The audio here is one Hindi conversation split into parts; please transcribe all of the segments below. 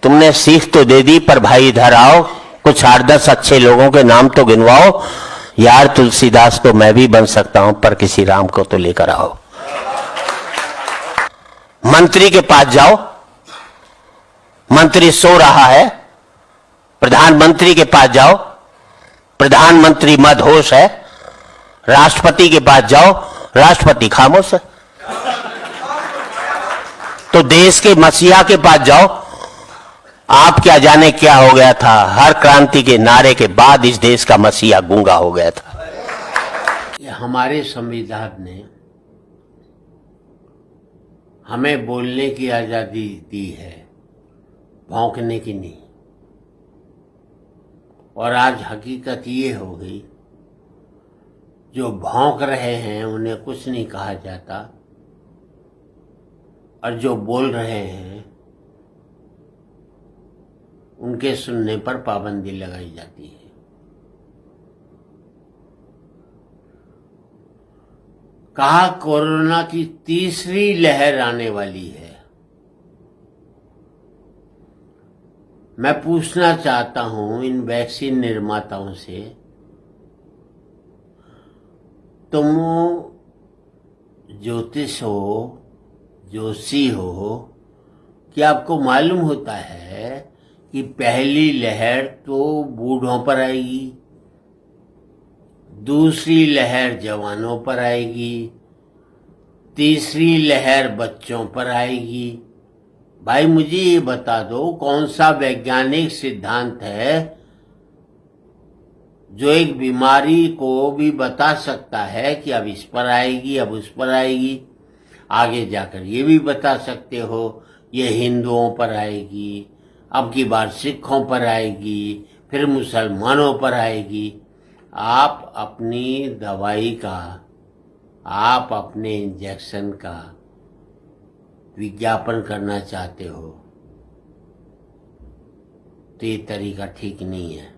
तुमने सीख तो दे दी, पर भाई इधर आओ, कुछ 8-10 अच्छे लोगों के नाम तो गिनवाओ। यार तुलसीदास तो मैं भी बन सकता हूं, पर किसी राम को तो लेकर आओ। मंत्री के पास जाओ, मंत्री सो रहा है। प्रधानमंत्री के पास जाओ, प्रधानमंत्री मदहोश है। राष्ट्रपति के पास जाओ, राष्ट्रपति खामोश है। तो देश के मसीहा के पास जाओ, आप क्या जाने क्या हो गया था, हर क्रांति के नारे के बाद इस देश का मसीहा गूंगा हो गया था। हमारे संविधान ने हमें बोलने की आजादी दी है, भौंकने की नहीं। और आज हकीकत ये हो गई, जो भौंक रहे हैं उन्हें कुछ नहीं कहा जाता, और जो बोल रहे हैं उनके सुनने पर पाबंदी लगाई जाती है। कहा कोरोना की तीसरी लहर आने वाली है। मैं पूछना चाहता हूं इन वैक्सीन निर्माताओं से, तुम ज्योतिष हो, जोशी हो, क्या आपको मालूम होता है कि पहली लहर तो बूढ़ों पर आएगी, दूसरी लहर जवानों पर आएगी, तीसरी लहर बच्चों पर आएगी। भाई मुझे ये बता दो, कौन सा वैज्ञानिक सिद्धांत है जो एक बीमारी को भी बता सकता है कि अब इस पर आएगी, अब उस पर आएगी। आगे जाकर ये भी बता सकते हो ये हिंदुओं पर आएगी, अब की बार सिखों पर आएगी, फिर मुसलमानों पर आएगी। आप अपनी दवाई का, आप अपने इंजेक्शन का विज्ञापन करना चाहते हो तो ये तरीका ठीक नहीं है।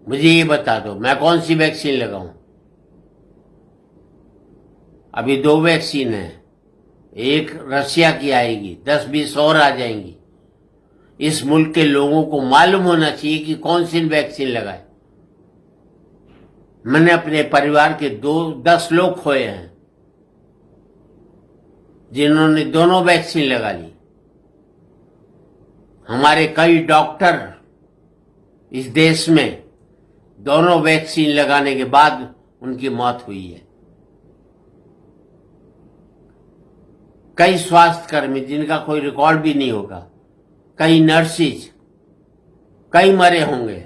मुझे ये बता दो मैं कौन सी वैक्सीन लगाऊं। अभी 2 वैक्सीन है, एक रशिया की आएगी, 10-20 और आ जाएंगी। इस मुल्क के लोगों को मालूम होना चाहिए कि कौन सी वैक्सीन लगाए। मैंने अपने परिवार के 10 लोग खोए हैं जिन्होंने दोनों वैक्सीन लगा ली। हमारे कई डॉक्टर इस देश में दोनों वैक्सीन लगाने के बाद उनकी मौत हुई है। कई स्वास्थ्यकर्मी जिनका कोई रिकॉर्ड भी नहीं होगा, कई नर्सिस, कई मरे होंगे।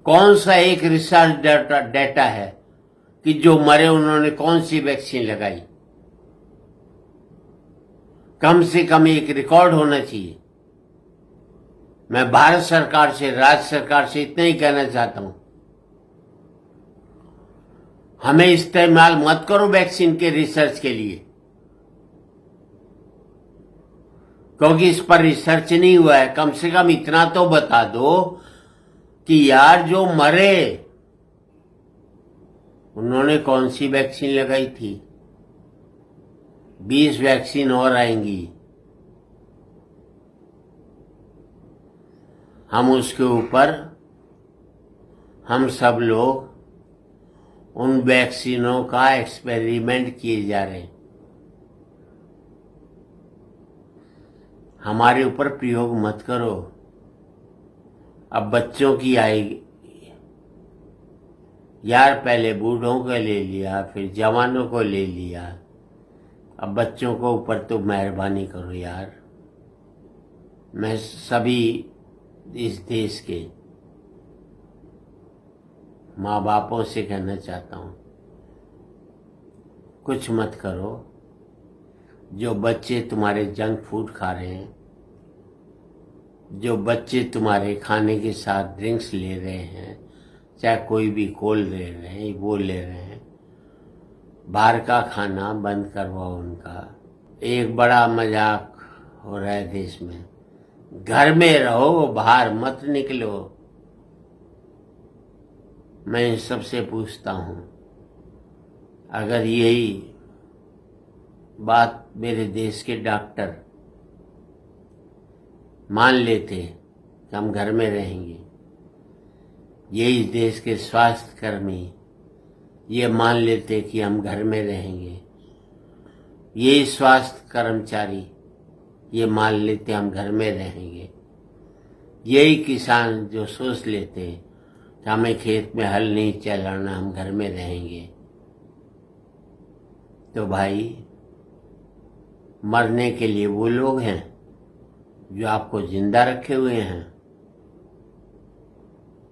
कौन सा एक रिसर्च डेटा है कि जो मरे उन्होंने कौन सी वैक्सीन लगाई? कम से कम एक रिकॉर्ड होना चाहिए। मैं भारत सरकार से, राज्य सरकार से इतना ही कहना चाहता हूं, हमें इस्तेमाल मत करो वैक्सीन के रिसर्च के लिए, क्योंकि इस पर रिसर्च नहीं हुआ है। कम से कम इतना तो बता दो कि यार जो मरे उन्होंने कौन सी वैक्सीन लगाई थी। 20 वैक्सीन और आएंगी, हम उसके ऊपर, हम सब लोग उन वैक्सीनों का एक्सपेरिमेंट किए जा रहे हैं। हमारे ऊपर प्रयोग मत करो। अब बच्चों की आएगी यार, पहले बूढ़ों को ले लिया, फिर जवानों को ले लिया, अब बच्चों को ऊपर तो मेहरबानी करो यार। मैं सभी इस देश के माँ बापों से कहना चाहता हूं, कुछ मत करो। जो बच्चे तुम्हारे जंक फूड खा रहे हैं, जो बच्चे तुम्हारे खाने के साथ ड्रिंक्स ले रहे हैं, चाहे कोई भी कोल ले रहे हैं, वो ले रहे हैं, बाहर का खाना बंद करवाओ उनका। एक बड़ा मजाक हो रहा है देश में, घर में रहो, बाहर मत निकलो। मैं इन सबसे पूछता हूं, अगर यही बात मेरे देश के डॉक्टर मान लेते कि हम घर में रहेंगे, ये इस देश के स्वास्थ्य कर्मी ये मान लेते कि हम घर में रहेंगे, ये स्वास्थ्य कर्मचारी ये मान लेते हम घर में रहेंगे, यही किसान जो सोच लेते कि हमें खेत में हल नहीं चलाना, हम घर में रहेंगे, तो भाई मरने के लिए वो लोग हैं जो आपको जिंदा रखे हुए हैं,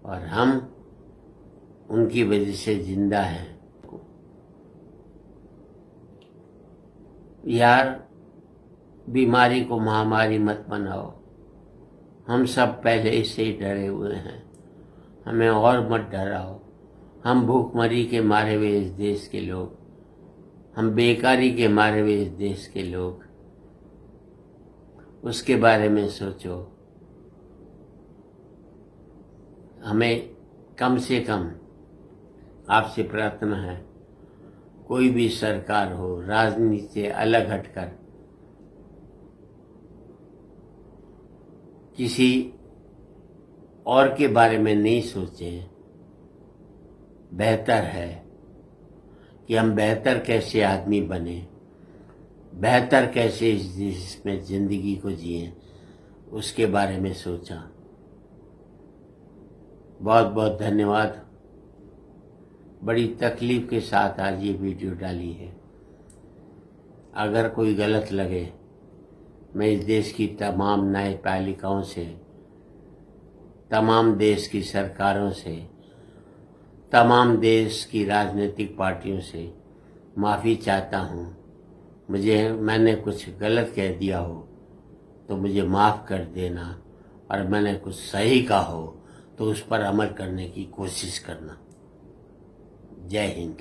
और हम उनकी वजह से जिंदा हैं। यार, बीमारी को महामारी मत बनाओ, हम सब पहले से ही डरे हुए हैं, हमें और मत डराओ। हम भूखमरी के मारे हुए इस देश के लोग, हम बेकारी के मारे हुए इस देश के लोग, उसके बारे में सोचो। हमें कम से कम आपसे प्रार्थना है, कोई भी सरकार हो राजनीति से अलग हटकर किसी और के बारे में नहीं सोचें। बेहतर है कि हम बेहतर कैसे आदमी बने, बेहतर कैसे इस देश में जिंदगी को जिए, उसके बारे में सोचा। बहुत बहुत धन्यवाद। बड़ी तकलीफ के साथ आज ये वीडियो डाली है। अगर कोई गलत लगे, मैं इस देश की तमाम न्यायपालिकाओं से, तमाम देश की सरकारों से, तमाम देश की राजनीतिक पार्टियों से माफ़ी चाहता हूँ। मैंने कुछ गलत कह दिया हो तो मुझे माफ़ कर देना, और मैंने कुछ सही कहा हो तो उस पर अमल करने की कोशिश करना। जय हिंद।